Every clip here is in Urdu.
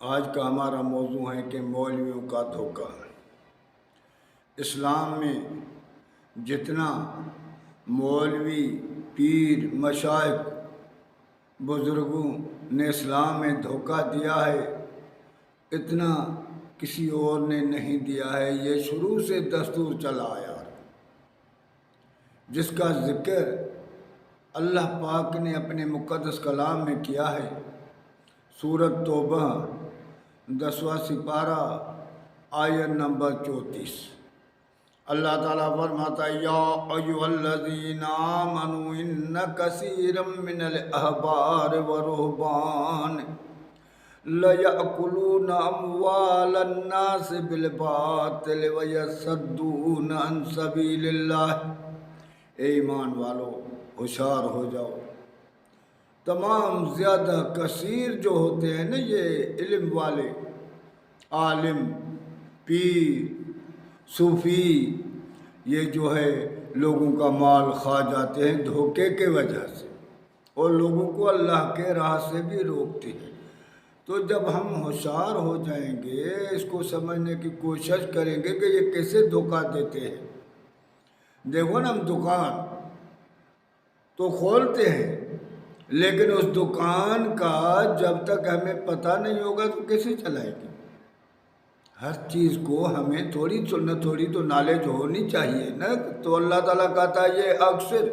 آج کا ہمارا موضوع ہے کہ مولویوں کا دھوکہ۔ اسلام میں جتنا مولوی، پیر، مشائخ، بزرگوں نے اسلام میں دھوکہ دیا ہے اتنا کسی اور نے نہیں دیا ہے۔ یہ شروع سے دستور چلا آیا جس کا ذکر اللہ پاک نے اپنے مقدس کلام میں کیا ہے۔ سورۃ توبہ 10واں سپارہ آیت نمبر 34۔ اللہ تعالیٰ فرماتا ہے یا ایھا الذین آمنوا ان کثیرا من الاحبار والرہبان لیأکلون اموال الناس بالباطل ویصدون عن سبیل اللہ۔ اے ایمان والو ہوشیار ہو جاؤ۔ تمام زیادہ کثیر جو ہوتے ہیں نا یہ علم والے، عالم، پیر، صوفی، یہ جو ہے لوگوں کا مال کھا جاتے ہیں دھوکے کے وجہ سے، اور لوگوں کو اللہ کے راہ سے بھی روکتے ہیں۔ تو جب ہم ہوشیار ہو جائیں گے، اس کو سمجھنے کی کوشش کریں گے کہ یہ کیسے دھوکہ دیتے ہیں۔ دیکھو نا، ہم دکان تو کھولتے ہیں لیکن اس دکان کا جب تک ہمیں پتہ نہیں ہوگا تو کیسے چلائے گی؟ ہر چیز کو ہمیں تھوڑی تو نالج ہونی چاہیے نا۔ تو اللہ تعالیٰ کہتا ہے یہ اکثر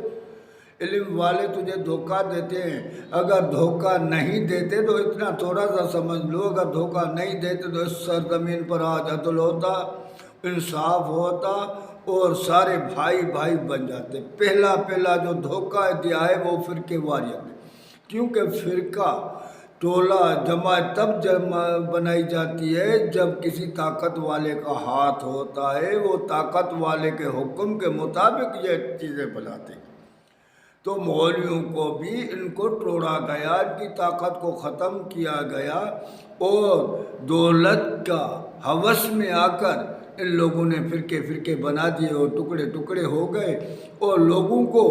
علم والے تجھے دھوکہ دیتے ہیں۔ اگر دھوکہ نہیں دیتے تو اتنا تھوڑا سا سمجھ لو، اگر دھوکہ نہیں دیتے تو اس سرزمین پر آج عدل ہوتا، انصاف ہوتا اور سارے بھائی بھائی بن جاتے۔ پہلا جو دھوکہ دیا ہے وہ فرقے واریت، کیونکہ فرقہ، ٹولہ، جماعت تب بنائی جاتی ہے جب کسی طاقت والے کا ہاتھ ہوتا ہے، وہ طاقت والے کے حکم کے مطابق یہ چیزیں بناتے ہیں۔ تو مولویوں کو بھی ان کو توڑا گیا، ان کی طاقت کو ختم کیا گیا، اور دولت کا ہوس میں آ کر ان لوگوں نے فرقے بنا دیے اور ٹکڑے ہو گئے، اور لوگوں کو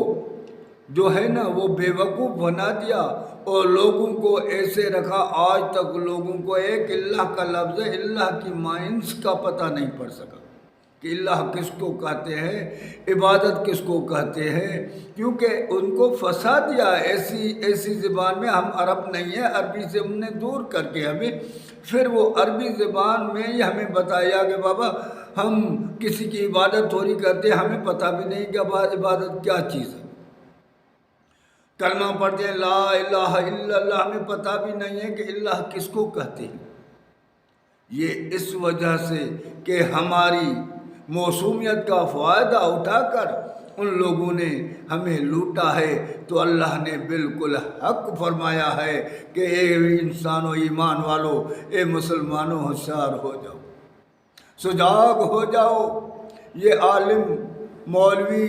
جو ہے نا وہ بے وقوف بنا دیا، اور لوگوں کو ایسے رکھا۔ آج تک لوگوں کو ایک اللہ کا لفظ ہے، اللہ کی مائنس کا پتہ نہیں پڑ سکا کہ اللہ کس کو کہتے ہیں، عبادت کس کو کہتے ہیں، کیونکہ ان کو پھنسا دیا ایسی زبان میں۔ ہم عرب نہیں ہیں، عربی سے ہم نے دور کر کے ہمیں پھر وہ عربی زبان میں ہی ہمیں بتایا کہ بابا ہم کسی کی عبادت تھوڑی کرتے ہیں، ہمیں پتہ بھی نہیں کہ عبادت کیا چیز ہے۔ کلمہ پڑھتے ہیں لا الہ الا اللہ، ہمیں پتہ بھی نہیں ہے کہ اللہ کس کو کہتے ہیں۔ یہ اس وجہ سے کہ ہماری موسومیت کا فائدہ اٹھا کر ان لوگوں نے ہمیں لوٹا ہے۔ تو اللہ نے بالکل حق فرمایا ہے کہ اے انسانوں، ایمان والو، اے مسلمانوں، ہوشیار ہو جاؤ، سجاگ ہو جاؤ۔ یہ عالم، مولوی،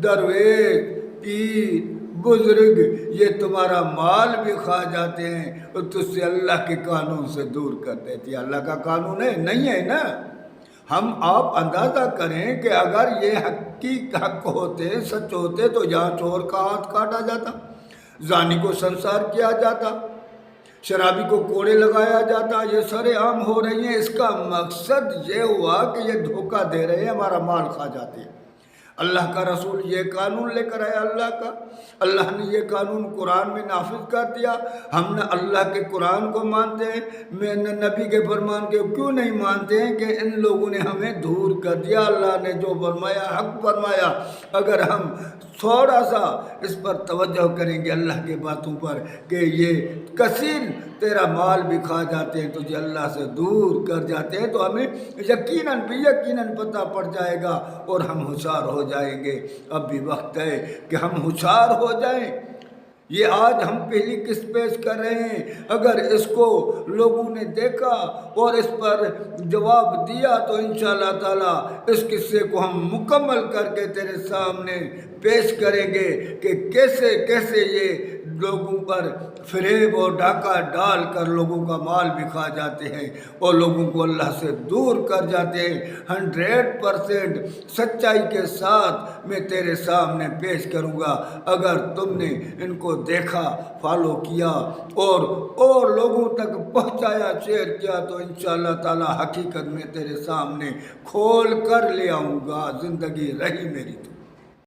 درویش، پیر، بزرگ، یہ تمہارا مال بھی کھا جاتے ہیں اور تجھ سے اللہ کے قانون سے دور کر دیتی ہے۔ اللہ کا قانون ہے نہیں ہے نا۔ ہم آپ اندازہ کریں کہ اگر یہ حق ہوتے، سچ ہوتے تو یہاں چور کا ہاتھ کاٹا جاتا، زانی کو سنسار کیا جاتا، شرابی کو کوڑے لگایا جاتا۔ یہ سارے عام ہو رہی ہیں۔ اس کا مقصد یہ ہوا کہ یہ دھوکہ دے رہے ہیں، ہمارا مال کھا جاتے ہیں۔ اللہ کا رسول یہ قانون لے کر آیا، اللہ نے یہ قانون قرآن میں نافذ کر دیا۔ ہم نے اللہ کے قرآن کو مانتے ہیں، میں نے نبی کے فرمان کے کیوں نہیں مانتے ہیں کہ ان لوگوں نے ہمیں دور کر دیا۔ اللہ نے جو فرمایا حق فرمایا۔ اگر ہم تھوڑا سا اس پر توجہ کریں گے اللہ کے باتوں پر کہ یہ کثیر تیرا مال بھی کھا جاتے ہیں، تجھے اللہ سے دور کر جاتے ہیں، تو ہمیں یقیناً پتہ پڑ جائے گا اور ہم ہوشیار ہو جائیں گے۔ اب بھی وقت ہے کہ ہم ہوشیار ہو جائیں۔ یہ آج ہم پہلی قسط پیش کر رہے ہیں، اگر اس کو لوگوں نے دیکھا اور اس پر جواب دیا تو انشاءاللہ تعالیٰ اس قصے کو ہم مکمل کر کے تیرے سامنے پیش کریں گے کہ کیسے یہ لوگوں پر فریب اور ڈاکہ ڈال کر لوگوں کا مال بھی کھا جاتے ہیں اور لوگوں کو اللہ سے دور کر جاتے ہیں۔ 100% سچائی کے ساتھ میں تیرے سامنے پیش کروں گا۔ اگر تم نے ان کو دیکھا، فالو کیا اور لوگوں تک پہنچایا، شیئر کیا، تو انشاءاللہ تعالی حقیقت میں تیرے سامنے کھول کر لے آؤں گا۔ زندگی رہی میری تو